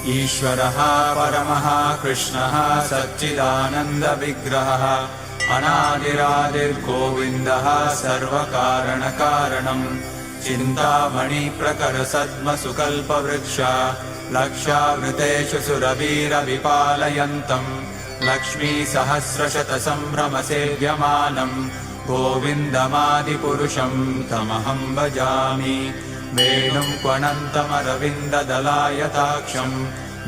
ईश्वरः परमः कृष्णः सच्चिदानन्दविग्रहः अनादिरादिर्गोविन्दः सर्वकारणकारणम् चिन्तामणिप्रकरसद्मसुकल्पवृक्ष लक्षावृतेषु सुरवीरविपालयन्तम् लक्ष्मीसहस्रशतसम्भ्रमसेव्यमानम् गोविन्दमादिपुरुषम् तमहं भजामि। वेणुं क्वनन्तमरविन्ददलायताक्षम्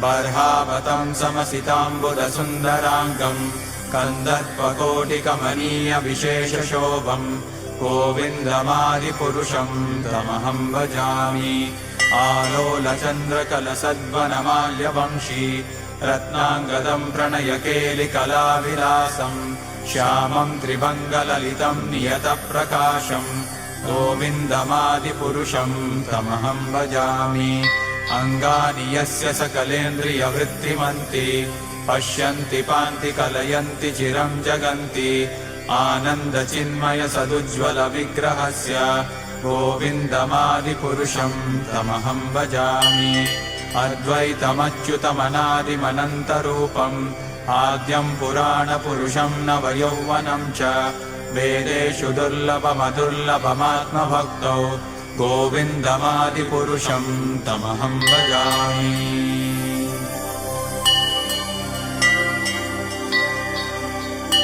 बर्हावतं समसिताम्बुदसुन्दराङ्गम् कन्दर्पकोटिकमनीयविशेषशोभम् गोविन्दमादिपुरुषं तमहं भजामि। आलोलचन्द्रकलसद्वनमाल्यवंशी रत्नाङ्गदं प्रणयकेलिकलाविलासम् श्यामं त्रिभङ्गललितं नियतप्रकाशम् गोविन्दमादिपुरुषं तमहं भजामि। अङ्गानि यस्य सकलेन्द्रियवृत्तिमन्ति पश्यन्ति पान्ति कलयन्ति चिरं जगन्ति आनन्दचिन्मयसदुज्ज्वलविग्रहस्य गोविन्दमादिपुरुषं तमहं भजामि। अद्वैतमच्युतमनादिमनन्तरूपम् आद्यं पुराणपुरुषं नवयौवनं च वेदेषु दुर्लभमदुर्लभमात्मभक्तौ गोविन्दमादिपुरुषं तमहं भजामि।